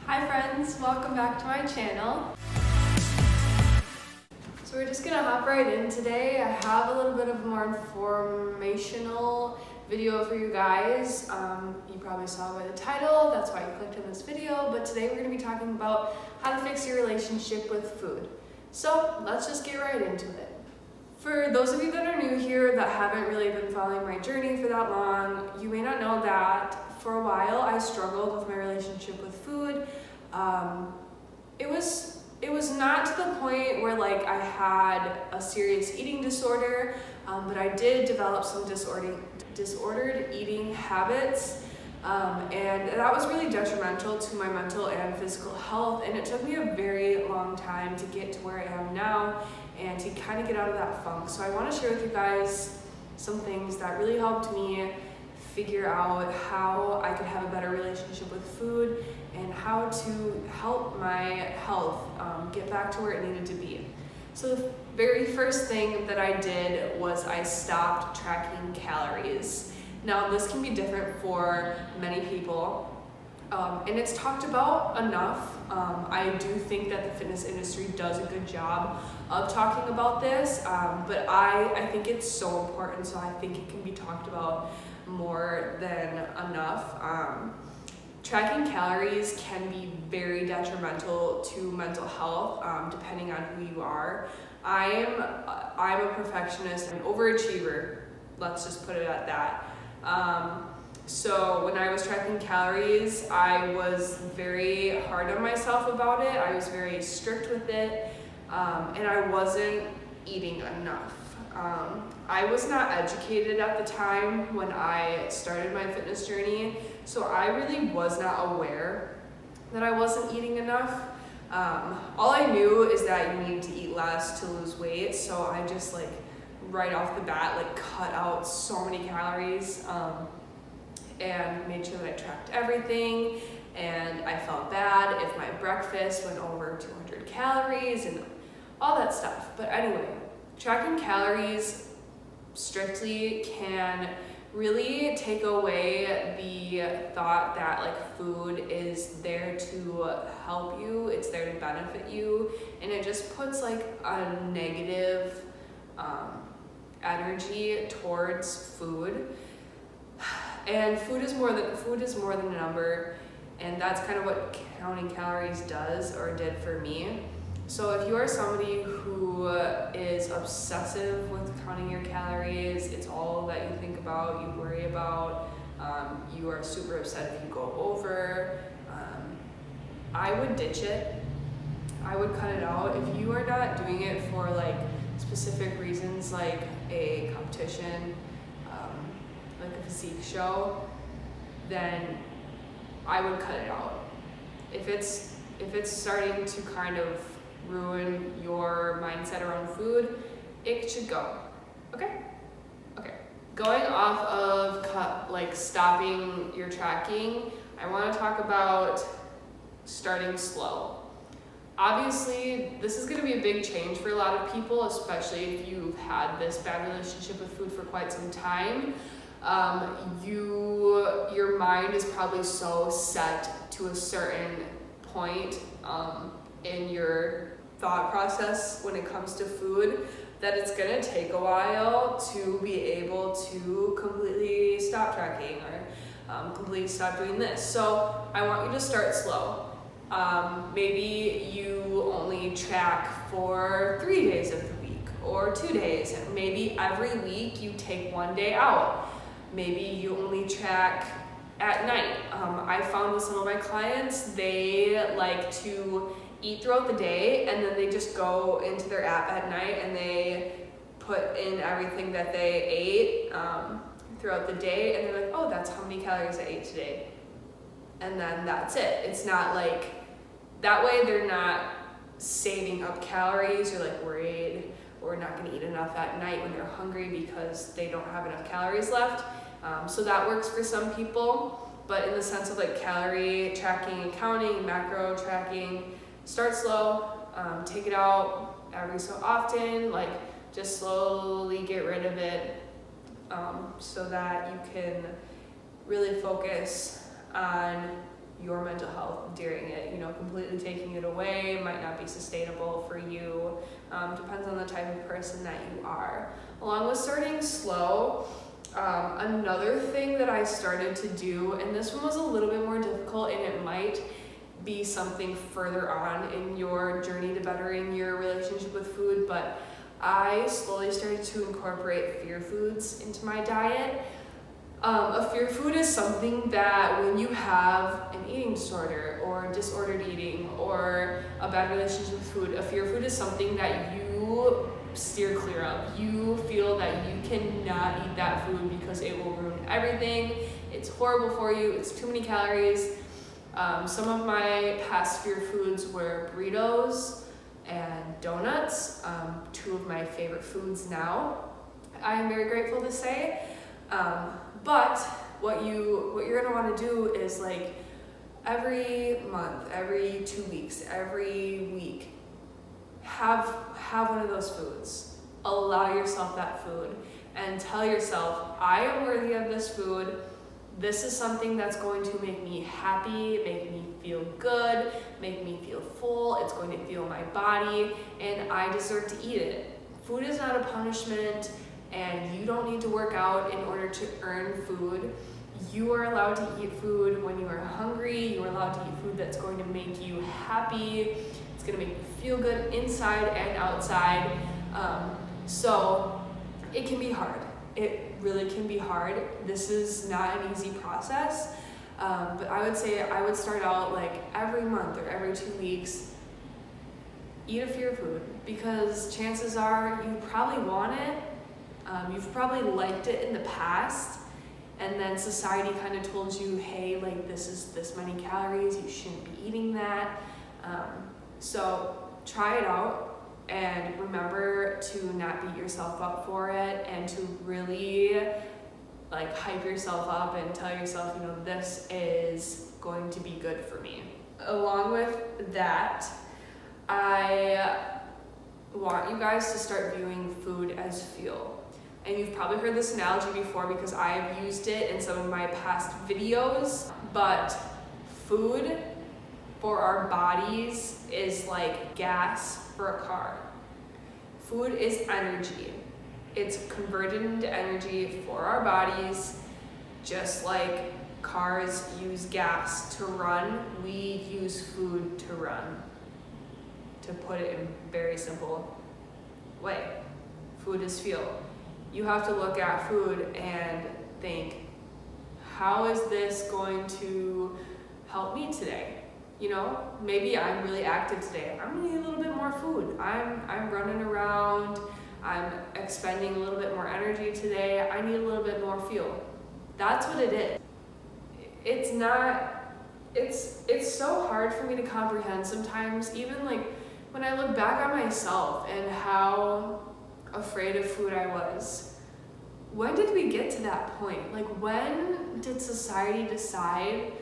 Hi friends, welcome back to my channel. So we're just gonna hop right in today. I have a little bit of a more informational video for you guys. You probably saw by the title, that's why you clicked on this video, but today we're gonna be talking about how to fix your relationship with food. So let's just get right into it. For those of you that are new here that haven't really been following my journey for that long, you may not know that for a while I struggled with my relationship with food. It was not to the point where like I had a serious eating disorder, but I did develop some disordered eating habits, and that was really detrimental to my mental and physical health, and it took me a very long time to get to where I am now and to kind of get out of that funk. So I want to share with you guys some things that really helped me figure out how I could have a better relationship with food and how to help my health get back to where it needed to be. So the very first thing that I did was I stopped tracking calories. Now this can be different for many people, and it's talked about enough. I do think that the fitness industry does a good job of talking about this, but I think it's so important, so I think it can be talked about more than enough. Tracking calories can be very detrimental to mental health, depending on who you are. I'm a perfectionist, an overachiever, let's just put it at that. So when I was tracking calories, I was very hard on myself about it. I was very strict with it, and I wasn't eating enough. I was not educated at the time when I started my fitness journey, so I really was not aware that I wasn't eating enough. All I knew is that you need to eat less to lose weight, so I just like right off the bat cut out so many calories, and made sure that I tracked everything, and I felt bad if my breakfast went over 200 calories and all that stuff. But anyway, tracking calories strictly can really take away the thought that food is there to help you, it's there to benefit you, and it just puts a negative energy towards food. And food is more than a number, and that's kind of what counting calories does or did for me. So if you are somebody who is obsessive with counting your calories, it's all that you think about, you worry about, you are super upset if you go over, I would ditch it. I would cut it out. If you are not doing it for specific reasons like a competition, like a physique show, then I would cut it out. If it's starting to kind of ruin your mindset around food, it should go. Okay. Going off of stopping your tracking, I want to talk about starting slow. Obviously, this is going to be a big change for a lot of people, especially if you've had this bad relationship with food for quite some time. Your mind is probably so set to a certain point in your thought process when it comes to food that it's gonna take a while to be able to completely stop tracking or completely stop doing this. So I want you to start slow. Maybe you only track for 3 days of the week or 2 days. Maybe every week you take 1 day out. Maybe you only track at night. I found with some of my clients, they like to eat throughout the day and then they just go into their app at night and they put in everything that they ate throughout the day, and they're like, oh, that's how many calories I ate today. And then that's it. It's not that way they're not saving up calories or worried or not gonna eat enough at night when they're hungry because they don't have enough calories left. So that works for some people, but in the sense of calorie tracking and counting, macro tracking, start slow, take it out every so often, just slowly get rid of it, so that you can really focus on your mental health during it. Completely taking it away might not be sustainable for you. Depends on the type of person that you are. Along with starting slow, another thing that I started to do, and this one was a little bit more difficult, and it might be something further on in your journey to bettering your relationship with food, but I slowly started to incorporate fear foods into my diet. A fear food is something that when you have an eating disorder or disordered eating or a bad relationship with food, a fear food is something that you steer clear of. You feel that you cannot eat that food because it will ruin everything. It's horrible for you. It's too many calories. Some of my past fear foods were burritos and donuts, two of my favorite foods now, I am very grateful to say. But what you're gonna want to do is like every month, every 2 weeks, every week, have one of those foods. Allow yourself that food and tell yourself, I am worthy of this food. This is something that's going to make me happy, make me feel good, make me feel full. It's going to fuel my body, and I deserve to eat it. Food is not a punishment, and you don't need to work out in order to earn food. You are allowed to eat food when you are hungry. You are allowed to eat food that's going to make you happy. It's going to make you feel good inside and outside. So it can be hard. It really can be hard. This is not an easy process, but I would say I would start out like every month or every 2 weeks, eat a fear food, because chances are you probably want it. You've probably liked it in the past, and then society kind of told you, hey, like this is this many calories, you shouldn't be eating that. So try it out. And remember to not beat yourself up for it, and to really like hype yourself up and tell yourself, this is going to be good for me. Along with that, I want you guys to start viewing food as fuel. And you've probably heard this analogy before because I've used it in some of my past videos, but food for our bodies is like gas for a car. Food is energy. It's converted into energy for our bodies, just like cars use gas to run, we use food to run. To put it in a very simple way, food is fuel. You have to look at food and think, how is this going to help me today? Maybe I'm really active today. I'm gonna need a little bit more food. I'm running around. I'm expending a little bit more energy today. I need a little bit more fuel. That's what it is. It's so hard for me to comprehend sometimes, even like when I look back on myself and how afraid of food I was. When did we get to that point? Like, when did society decide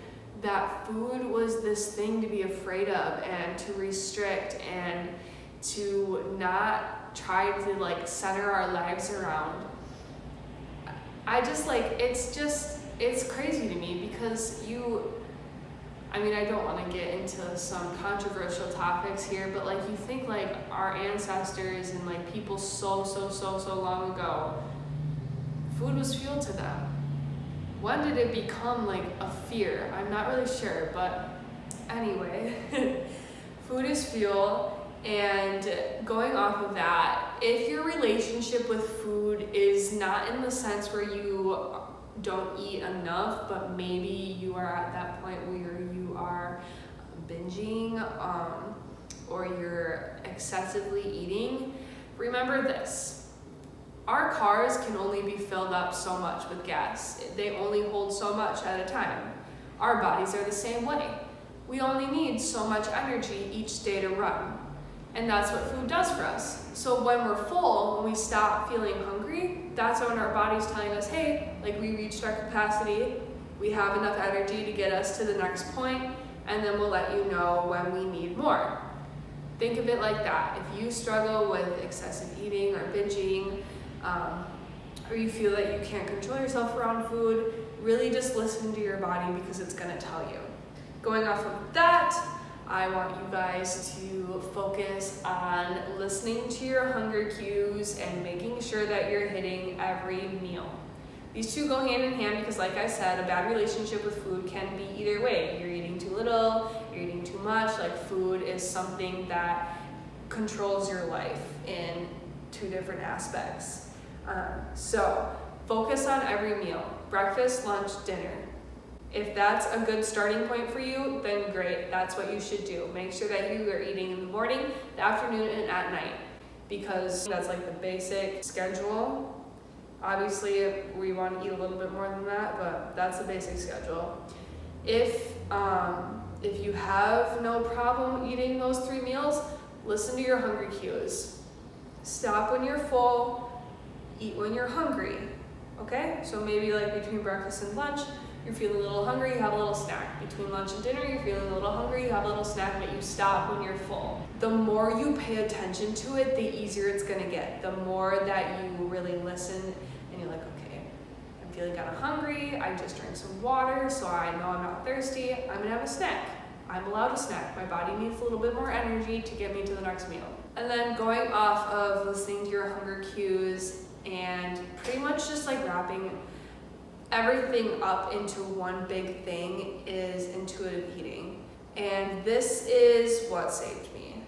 that food was this thing to be afraid of and to restrict and to not try to like center our lives around? I just it's crazy to me because I don't want to get into some controversial topics here, but like you think like our ancestors and like people so long ago, food was fuel to them. When did it become like a fear? I'm not really sure, but anyway, food is fuel. And going off of that, if your relationship with food is not in the sense where you don't eat enough, but maybe you are at that point where you are binging or you're excessively eating, remember this. Our cars can only be filled up so much with gas. They only hold so much at a time. Our bodies are the same way. We only need so much energy each day to run. And that's what food does for us. So when we're full, when we stop feeling hungry, that's when our body's telling us, hey, like we reached our capacity, we have enough energy to get us to the next point, and then we'll let you know when we need more. Think of it like that. If you struggle with excessive eating or binging, or you feel that you can't control yourself around food, really just listen to your body because it's gonna tell you. Going off of that, I want you guys to focus on listening to your hunger cues and making sure that you're hitting every meal. These two go hand in hand because, like I said, a bad relationship with food can be either way. You're eating too little, you're eating too much. Like, food is something that controls your life in two different aspects. So focus on every meal, breakfast, lunch, dinner. If that's a good starting point for you, then great, that's what you should do. Make sure that you are eating in the morning, the afternoon, and at night, because that's like the basic schedule. Obviously, we want to eat a little bit more than that, but that's the basic schedule. If you have no problem eating those 3 meals, listen to your hunger cues. Stop when you're full, eat when you're hungry, okay? So maybe like between breakfast and lunch, you're feeling a little hungry, you have a little snack. Between lunch and dinner, you're feeling a little hungry, you have a little snack, but you stop when you're full. The more you pay attention to it, the easier it's gonna get. The more that you really listen and you're like, okay, I'm feeling kind of hungry, I just drank some water, so I know I'm not thirsty, I'm gonna have a snack. I'm allowed a snack. My body needs a little bit more energy to get me to the next meal. And then going off of listening to your hunger cues and pretty much just like wrapping everything up into one big thing is intuitive eating. And this is what saved me.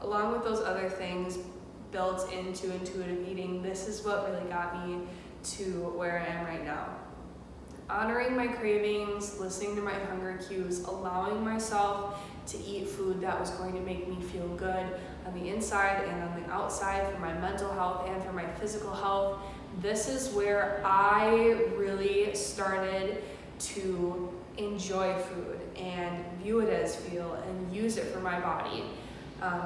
Along with those other things built into intuitive eating, this is what really got me to where I am right now. Honoring my cravings, listening to my hunger cues, allowing myself to eat food that was going to make me feel good on the inside and on the outside for my mental health and for my physical health. This is where I really started to enjoy food and view it as fuel and use it for my body.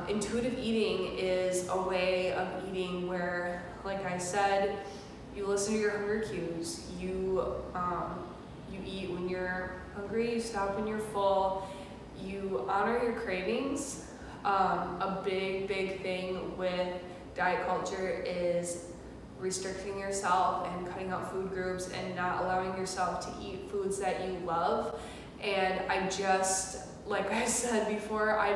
Intuitive eating is a way of eating where, like I said, you listen to your hunger cues, you eat when you're hungry, you stop when you're full, you honor your cravings. A big thing with diet culture is restricting yourself and cutting out food groups and not allowing yourself to eat foods that you love. And I just, like I said before, I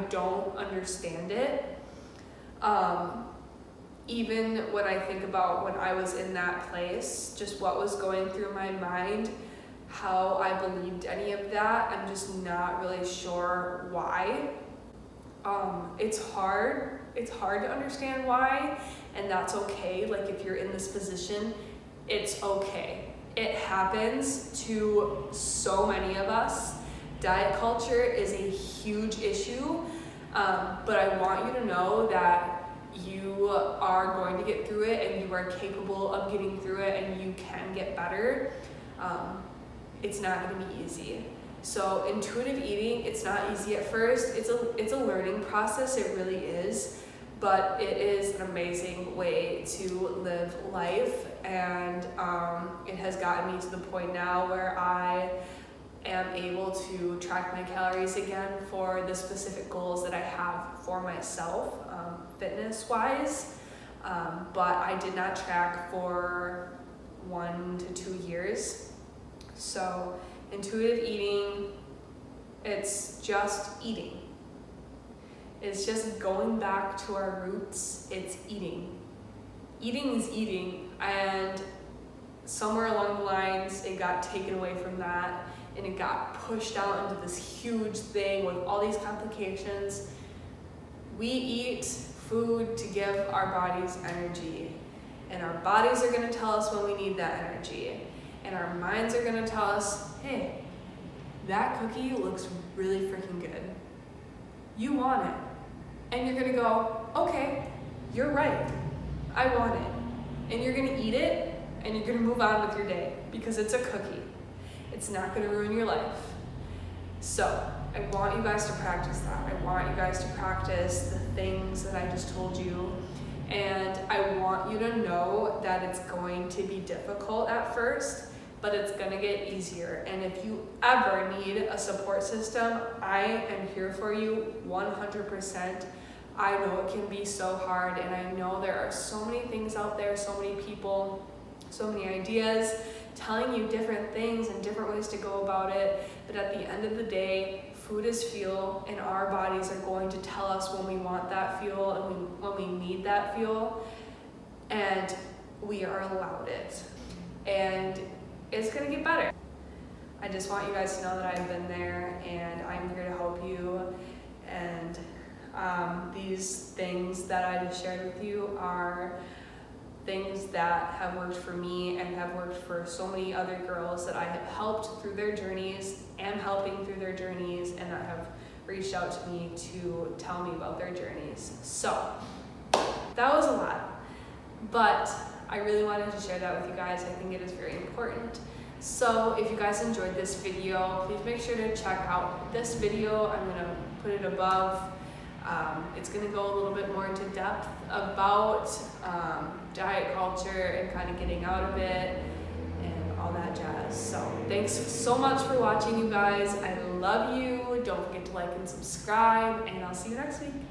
don't understand it. Even when I think about when I was in that place, just what was going through my mind, how I believed any of that, I'm just not really sure why. It's hard to understand why, and that's okay. Like, if you're in this position, it's okay. It happens to so many of us. Diet culture is a huge issue, but I want you to know that you are going to get through it and you are capable of getting through it and you can get better. It's not going to be easy. So intuitive eating, it's not easy at first. It's a learning process, it really is, but it is an amazing way to live life, and it has gotten me to the point now where I am able to track my calories again for the specific goals that I have for myself, fitness-wise, but I did not track for 1 to 2 years. So intuitive eating, it's just eating. It's just going back to our roots. It's eating. Eating is eating, and somewhere along the lines, it got taken away from that, and it got pushed out into this huge thing with all these complications. We eat food to give our bodies energy, and our bodies are gonna tell us when we need that energy, and our minds are gonna tell us, hey, that cookie looks really freaking good. You want it. And you're gonna go, okay, you're right, I want it. And you're gonna eat it, and you're gonna move on with your day, because it's a cookie. It's not gonna ruin your life. So I want you guys to practice that. I want you guys to practice the things that I just told you. And I want you to know that it's going to be difficult at first, but it's gonna get easier. And if you ever need a support system, I am here for you 100%. I know it can be so hard, and I know there are so many things out there, so many people, so many ideas telling you different things and different ways to go about it. But at the end of the day, food is fuel, and our bodies are going to tell us when we want that fuel and when we need that fuel, and we are allowed it. And it's gonna get better. I just want you guys to know that I've been there and I'm here to help you. And these things that I just shared with you are things that have worked for me and have worked for so many other girls that I have helped through their journeys, am helping through their journeys, and that have reached out to me to tell me about their journeys. So that was a lot, but I really wanted to share that with you guys. I think it is very important. So if you guys enjoyed this video, please make sure to check out this video. I'm gonna put it above. It's gonna go a little bit more into depth about diet culture and kind of getting out of it and all that jazz. So thanks so much for watching, you guys. I love you. Don't forget to like and subscribe, and I'll see you next week.